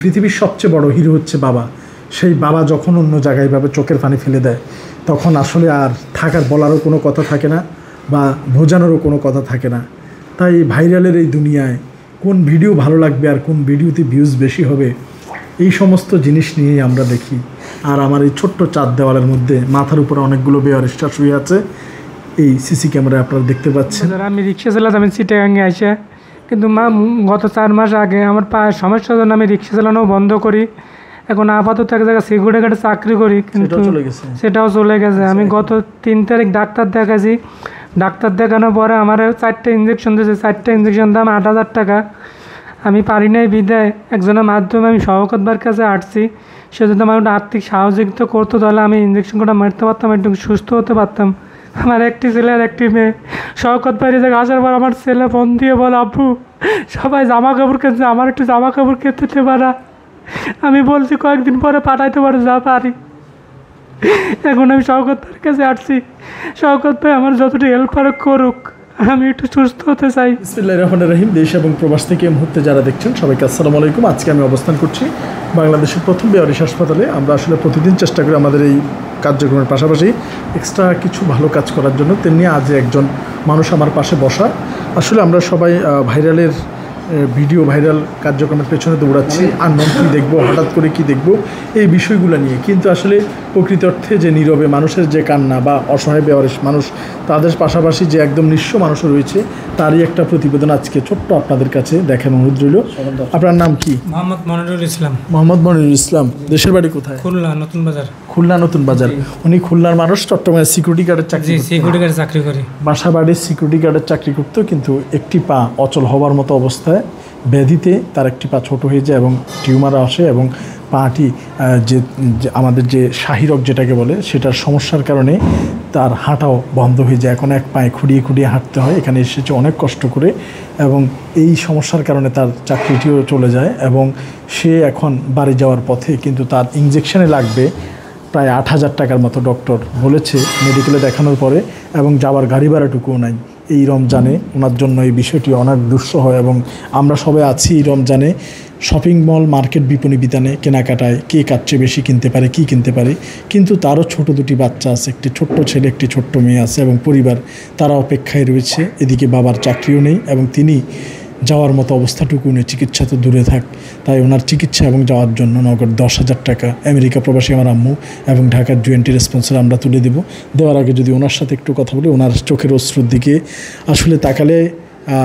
পৃথিবীর সবচেয়ে বড় হিরো হচ্ছে বাবা। সেই বাবা যখন অন্য জায়গায় ভাবে চোখের পানি ফেলে দেয় তখন আসলে আর থাকার বলারও কোনো কথা থাকে না বা বোঝানোরও কোনো কথা থাকে না। তাই ভাইরালের এই দুনিয়ায় কোন ভিডিও ভালো লাগবে আর কোন ভিডিওতে ভিউজ বেশি হবে এই সমস্ত জিনিস নিয়েই আমরা দেখি। আর আমার এই ছোট্ট চার দেওয়ালের মধ্যে মাথার উপরে অনেকগুলো বেয়ার স্টার শুয়ে আছে, এই সিসি ক্যামেরায় আপনারা দেখতে পাচ্ছেন। আমি রিক্সা চালাতাম চিটাগাঙ্গে আসে, কিন্তু গত 4 মাস আগে আমার পায়ের সমস্যার জন্য আমি রিক্সা চালানো বন্ধ করি। এখন আপাতত এক জায়গায় সিকিউরিটি গার্ডে চাকরি করি, কিন্তু সেটাও চলে গেছে। আমি গত 3 তারিখ ডাক্তার দেখাইছি। ডাক্তার দেখানোর পরে আমার 4টা ইঞ্জেকশন দিয়েছে। 4টা ইঞ্জেকশন দাম 8,000 টাকা। আমি পারি নাই বিদায় একজনের মাধ্যমে আমি শওকতবার কাছে আসছি। সে যদি আমার আর্থিক সহযোগিতা করতো তাহলে আমি ইঞ্জেকশন কটা মারতে পারতাম, একটু সুস্থ হতে পারতাম। আমার একটি ছেলে আর একটি মেয়ে। শওকত বাড়ি থেকে আসার পর আমার ছেলে ফোন দিয়ে বলে, আব্বু সবাই জামা কাপড় কিনছে, আমার একটু জামা কাপড় কিনতে পারা। আমি বলছি কয়েকদিন পরে পাঠাইতে পারো, যা পারি। এখন আমি শওকত ভাইয়ের কাছে আসছি। শওকত ভাই আমার যতটুকু হেল্প পারে করুক, আমি একটু সুস্থ হতে চাই। বিসমিল্লাহির রহমানির রহিম। দেশ এবং প্রবাস থেকে এই মুহূর্তে যারা দেখছেন সবাইকে আসসালামু আলাইকুম। আজকে আমি অবস্থান করছি বাংলাদেশের প্রথম বেওয়ারিশ হাসপাতালে। আমরা আসলে প্রতিদিন চেষ্টা করি আমাদের এই কার্যক্রমের পাশাপাশি এক্সট্রা কিছু ভালো কাজ করার জন্য। তেমনি আজ একজন মানুষ আমার পাশে বসা। আসলে আমরা সবাই ভাইরালের ভিডিও ভাইরাল কার্যক্রমের পেছনে দৌড়াচ্ছি, আননোন কী দেখবো, হঠাৎ করে কি দেখব, এই বিষয়গুলো নিয়ে। কিন্তু আসলে প্রকৃত অর্থে যে নীরবে মানুষের যে কান্না বা অসহায় বেওয়ারিশ মানুষ, তাদের পাশাপাশি যে একদম নিঃস্ব মানুষও রয়েছে, তারই একটা প্রতিবেদন আজকে ছোট্ট আপনাদের কাছে দেখার অনুরোধ রইল। আপনার নাম কি? মোহাম্মদ মনিরুল ইসলাম। মোহাম্মদ মনিরুল ইসলাম। দেশের বাড়ি কোথায়? খুলনা নতুন বাজার। খুলনা নতুন বাজার। উনি খুলনার মানুষ, চট্টগ্রামের সিকিউরিটি গার্ডের চাকরি, সিকিউরিটি গার্ডের চাকরি করি। বাসা বাড়ির সিকিউরিটি গার্ডের চাকরি করতো, কিন্তু একটি পা অচল হওয়ার মতো অবস্থায় ব্যাধিতে তার একটি পা ছোট হয়ে যায় এবং টিউমার আসে এবং পাটি যে আমাদের যে শাহীরগ যেটাকে বলে সেটার সমস্যার কারণে তার হাঁটাও বন্ধ হয়ে যায়। এখন এক পায়ে খুঁড়িয়ে খুঁড়িয়ে হাঁটতে হয়। এখানে এসেছে অনেক কষ্ট করে এবং এই সমস্যার কারণে তার চাকরিটিও চলে যায় এবং সে এখন বাড়ি যাওয়ার পথে, কিন্তু তার ইঞ্জেকশনে লাগবে প্রায় 8,000 টাকার মতো ডক্টর বলেছে মেডিকেলে দেখানোর পরে, এবং যাওয়ার গাড়ি ভাড়াটুকুও নাই। এই রমজানে ওনার জন্য এই বিষয়টি অনেক দুঃসহ হয় এবং আমরা সবাই আছি এই রমজানে শপিং মল, মার্কেট, বিপণী বিতানে কেনাকাটায় কে কাটছে বেশি কিনতে পারে, কি কিনতে পারে, কিন্তু তারও ছোট দুটি বাচ্চা আছে, একটি ছোট্ট ছেলে, একটি ছোট্ট মেয়ে আছে এবং পরিবার তারা অপেক্ষায় রয়েছে। এদিকে বাবার চাকরিও নেই এবং তিনি যাওয়ার মতো অবস্থাটুকু নেই, চিকিৎসা তো দূরে থাক। তাই ওনার চিকিৎসা এবং যাওয়ার জন্য নগদ 10,000 টাকা আমেরিকা প্রবাসী আমার আম্মু এবং ঢাকার জুএনটির স্পন্সর আমরা তুলে দেব। দেওয়ার আগে যদি ওনার সাথে একটু কথা বলি, ওনার চোখের অশ্রুর দিকে আসলে তাকালে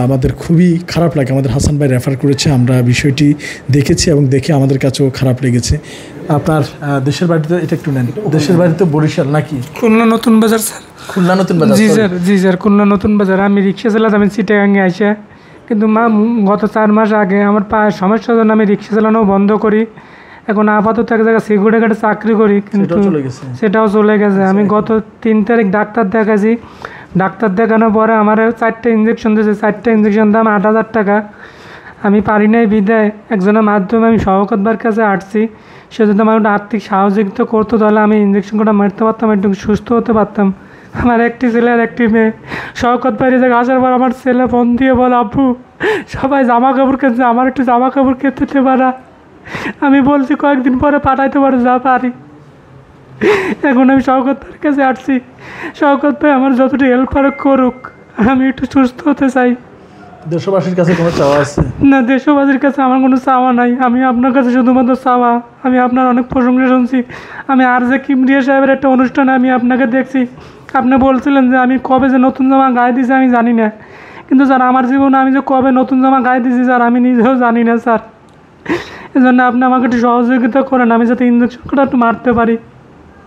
আমাদের খুবই খারাপ লাগে। আমাদের হাসান ভাই রেফার করেছে, আমরা বিষয়টি দেখেছি এবং দেখে আমাদের কাছেও খারাপ লেগেছে। আপনার দেশের বাড়িতে এটা একটু নেন। দেশের বাড়িতে বরিশাল নাকি? খুলনা নতুন বাজার স্যার। খুলনা নতুন বাজার। জি স্যার খুলনা নতুন বাজার। আমি রিক্সা চালাতাম চিটাগাঙ্গে আসে, কিন্তু গত 4 মাস আগে আমার পায়ের সমস্যার জন্য আমি রিক্সা চালানো বন্ধ করি। এখন আপাতত এক জায়গায় সিকিউরিটি গার্ডে চাকরি করি, কিন্তু সেটাও চলে গেছে। আমি গত 3 তারিখ ডাক্তার দেখাইছি। ডাক্তার দেখানোর পরে আমার 4টা ইঞ্জেকশন দিয়েছে। 4টা ইঞ্জেকশন দাম 8,000 টাকা। আমি পারি নাই বিদায় একজনের মাধ্যমে আমি শওকতবার কাছে আসছি। সে যদি আমার আর্থিক সহযোগিতা করতো তাহলে আমি ইঞ্জেকশন কটা মারতে পারতাম, একটু সুস্থ হতে পারতাম। আমার একটি ছেলে আর একটি মেয়ে। শওকত বাড়ি থেকে আসার পর আমার ছেলে ফোন দিয়ে বলে, আব্বু সবাই জামা কাপড় কিনছে, আমার একটু জামা কাপড় কিনতে পারা। আমি বলছি কয়েকদিন পরে পাঠাইতে পারো, যা পারি। এখন আমি শওকত ভাইয়ের কাছে আসছি। শওকত ভাই আমার যতটুকু হেল্প পারে করুক, আমি একটু সুস্থ হতে চাই। দেশবাসীর কাছে কোনো চাওয়া আছে? না, দেশবাসীর কাছে আমার কোনো চাওয়া নাই। আমি আপনার কাছে শুধুমাত্র চাওয়া, আমি আপনার অনেক প্রশংসা শুনছি। আমি আর যে কিমরিয়া সাহেবের একটা অনুষ্ঠানে আমি আপনাকে দেখছি, আপনি বলছিলেন যে আমি কবে যে নতুন জামা গায়ে দিয়েছি আমি জানি না, কিন্তু স্যার আমার জীবনে আমি যে কবে নতুন জামা গায়ে দিয়েছি স্যার আমি নিজেও জানি না স্যার। এই জন্য আপনি আমাকে একটু সহযোগিতা করেন, আমি যাতে ইঞ্জেকশনটা একটু মারতে পারি।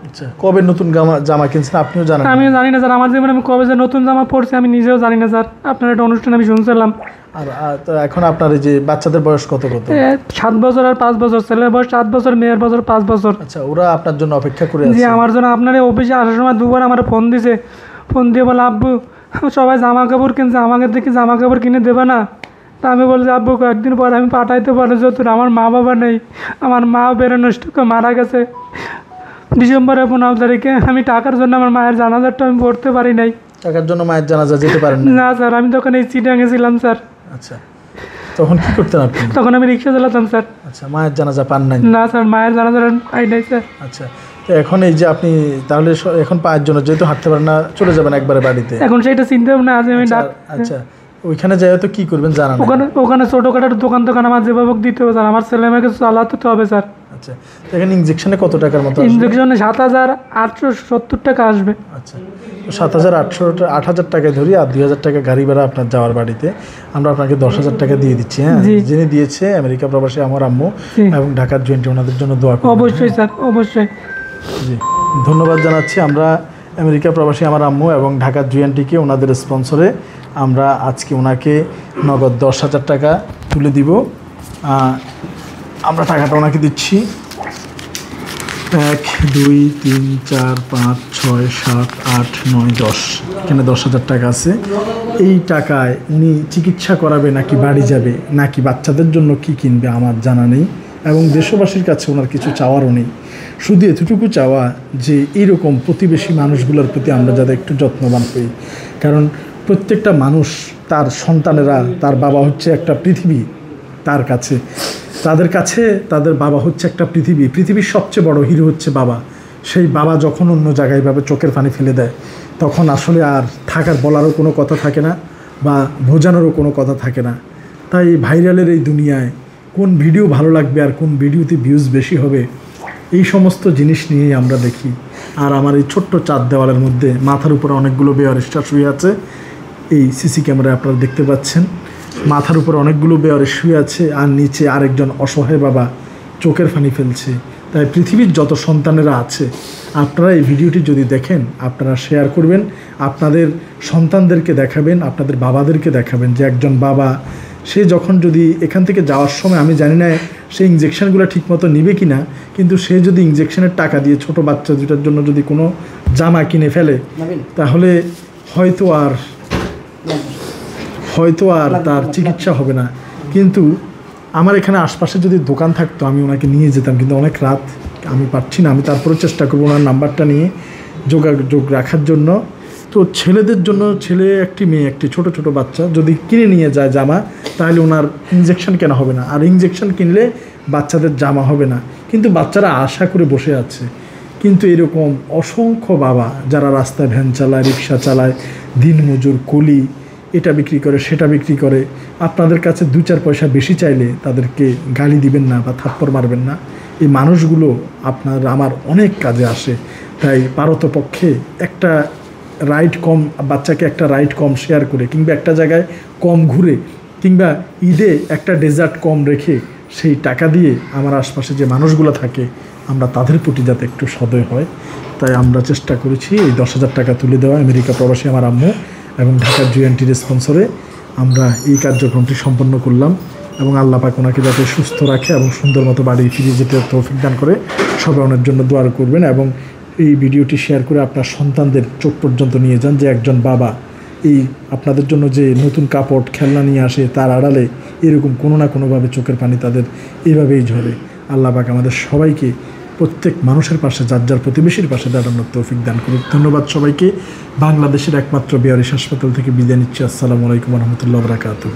আচ্ছা, কবে নতুন জামা কিনছেন আপনিও জানেন? আমিও জানি না স্যার, আমার জীবনে আমি কবে যে নতুন জামা পরছি আমি নিজেও জানি না স্যার। আপনার একটা অনুষ্ঠান আমি শুনছিলাম। আর এখন আপনার এই যে বাচ্চাদের বয়স কত? 7 বছর আর 5 বছর। ছেলের বয়স 7 বছর, মেয়ের বছর 5 বছর। আচ্ছা, ওরা আপনার জন্য অপেক্ষা করে আছে? জি, আমার জন্য। আপনার এই অফিসে আসার সময় 2বার আমার ফোন দিছে। ফোন দিয়ে বলে, আব্বু সবাই জামা কাপড় কিনছে, আমাকে দেখি জামা কাপড় কিনে দেবে না? তা আমি বলছি, আব্বু কয়েকদিন পরে আমি পাঠাইতে পারি, যত আমার মা বাবা নেই। আমার মা বেরোনো স্ট্রোকে মারা গেছে ডিসেম্বরের 15 তারিখে। আমি টাকার জন্য আমার মায়ের জানাজারটা আমি পড়তে পারি নাই। টাকার জন্য মায়ের জানাজা যেতে পারেন না স্যার, আমি তখন এই চিটাগাঙ্গে ছিলাম স্যার। আচ্ছা, তখন কি করতেন আপনি? তখন আমি রিক্সা চালাতাম স্যার। আচ্ছা, মায়ের জানাজা পান নাই? না স্যার, মায়ের জানাজা পাই নাই স্যার। আচ্ছা, তো এখন এই যে আপনি তাহলে এখন পায়ের জন্য যেহেতু হাঁটতে পারেন না, চলে যাবেন একবারে বাড়িতে? এখন সেটা চিন্তা ভাবনা আছে আমি আচ্ছা, ওইখানে যাই তো কি করবেন জানা নেই? ওখানে ছোটোখাটো দোকান আমার যেভাবে দিতে হবে স্যার, আমার ছেলে মেয়েকে চালাতে তো হবে স্যার। আচ্ছা, এখানে ইনজেকশনে কত টাকার মতো? ইনজেকশনে 7,870 টাকা আসবে। আচ্ছা, 7,800 টাকায় ধরি, আর 2,000 টাকা গাড়ি ভাড়া আপনার যাওয়ার বাড়িতে। আমরা আপনাকে 10,000 টাকা দিয়ে দিচ্ছি। হ্যাঁ, যিনি দিয়েছে আমেরিকা প্রবাসী আমার আম্মু এবং ঢাকার জয়েন্টে, ওনাদের জন্য দোয়া করবেন। অবশ্যই স্যার, অবশ্যই। জি, ধন্যবাদ জানাচ্ছি আমরা আমেরিকা প্রবাসী আমার আম্মু এবং ঢাকার জুএনটিকে, ওনাদের স্পন্সরে আমরা আজকে ওনাকে নগদ 10,000 টাকা তুলে দিব। আমরা টাকাটা ওনাকে দিচ্ছি। 1 2 3 4 5 6 7 8 9 10, এখানে 10,000 টাকা আছে। এই টাকায় উনি চিকিৎসা করাবে নাকি বাড়ি যাবে নাকি বাচ্চাদের জন্য কি কিনবে আমার জানা নেই, এবং দেশবাসীর কাছে ওনার কিছু চাওয়ারও নেই। শুধু এতটুকু চাওয়া যে এইরকম প্রতিবেশী মানুষগুলোর প্রতি আমরা যাতে একটু যত্নবান হই, কারণ প্রত্যেকটা মানুষ, তার সন্তানেরা, তার বাবা হচ্ছে একটা পৃথিবী তার কাছে, তাদের কাছে তাদের বাবা হচ্ছে একটা পৃথিবী। পৃথিবীর সবচেয়ে বড় হিরো হচ্ছে বাবা। সেই বাবা যখন অন্য জায়গায় এভাবে চোখের পানি ফেলে দেয়, তখন আসলে আর থাকার বলারও কোনো কথা থাকে না বা বোঝানোরও কোনো কথা থাকে না। তাই ভাইরালের এই দুনিয়ায় কোন ভিডিও ভালো লাগবে আর কোন ভিডিওতে ভিউজ বেশি হবে, এই সমস্ত জিনিস নিয়েই আমরা দেখি। আর আমার এই ছোট্ট 4 দেওয়ালের মধ্যে মাথার উপরে অনেকগুলো বেয়ারিস্টার শুয়ে আছে, এই সিসি ক্যামেরায় আপনারা দেখতে পাচ্ছেন। মাথার উপর অনেকগুলো বেয়ারে শুয়ে আছে, আর নিচে আরেকজন অসহায় বাবা চোখের পানি ফেলছে। তাই পৃথিবীর যত সন্তানেরা আছে, আপনারা এই ভিডিওটি যদি দেখেন, আপনারা শেয়ার করবেন, আপনাদের সন্তানদেরকে দেখাবেন, আপনাদের বাবাদেরকে দেখাবেন যে একজন বাবা, সে যখন যদি এখান থেকে যাওয়ার সময়, আমি জানি না সে ইঞ্জেকশনগুলো ঠিকমতো নিবে কি না, কিন্তু সে যদি ইঞ্জেকশনের টাকা দিয়ে ছোট বাচ্চা দুটার জন্য যদি কোনো জামা কিনে ফেলে, তাহলে হয়তো আর তার চিকিৎসা হবে না। কিন্তু আমার এখানে আশপাশে যদি দোকান থাকতো, আমি ওনাকে নিয়ে যেতাম, কিন্তু অনেক রাত, আমি পারছি না। আমি তারপরেও চেষ্টা করবো ওনার নাম্বারটা নিয়ে যোগাযোগ রাখার জন্য। তো ছেলেদের জন্য, ছেলে একটি মেয়ে একটি, ছোট ছোট বাচ্চা যদি কিনে নিয়ে যায় জামা, তাহলে ওনার ইঞ্জেকশন কেনা হবে না, আর ইঞ্জেকশন কিনলে বাচ্চাদের জামা হবে না। কিন্তু বাচ্চারা আশা করে বসে আছে। কিন্তু এরকম অসংখ্য বাবা যারা রাস্তায় ভ্যান চালায়, রিক্সা চালায়, দিনমজুর, কুলি, এটা বিক্রি করে সেটা বিক্রি করে, আপনাদের কাছে 2-4 পয়সা বেশি চাইলে তাদেরকে গালি দিবেন না বা থাপ্পড় মারবেন না। এই মানুষগুলো আপনার আমার অনেক কাজে আসে। তাই পারতপক্ষে একটা রাইড কম, বাচ্চাকে একটা রাইড কম শেয়ার করে, কিংবা একটা জায়গায় কম ঘুরে, কিংবা ঈদে একটা ডেজার্ট কম রেখে, সেই টাকা দিয়ে আমার আশপাশে যে মানুষগুলো থাকে, আমরা তাদের প্রতি যাতে একটু সদয় হয়, তাই আমরা চেষ্টা করেছি এই 10,000 টাকা তুলে দেওয়া আমেরিকা প্রবাসী আমার আম্মু এবং ঢাকার জুএনটির স্পন্সরে আমরা এই কার্যক্রমটি সম্পন্ন করলাম। এবং আল্লাহ পাক ওনাকে যাতে সুস্থ রাখে এবং সুন্দর মতো বাড়ি ফিরে যেতে তৌফিক দান করে, সবাই ওনার জন্য দোয়া করবেন। এবং এই ভিডিওটি শেয়ার করে আপনার সন্তানদের চোখ পর্যন্ত নিয়ে যান যে একজন বাবা এই আপনাদের জন্য যে নতুন কাপড়, খেলনা নিয়ে আসে, তার আড়ালে এরকম কোনো না কোনোভাবে চোখের পানি তাদের এইভাবেই ঝরে। আল্লাহ পাক আমাদের সবাইকে, প্রত্যেক মানুষের পাশে, যার যার প্রতিবেশীর পাশে দাঁড়ানোর তৌফিক দান করুক। ধন্যবাদ সবাইকে। বাংলাদেশের একমাত্র বেয়ারিশ হাসপাতাল থেকে বিদায় নিচ্ছি। আসসালামু আলাইকুম রহমতুল্লাহ বারাকাতুহু।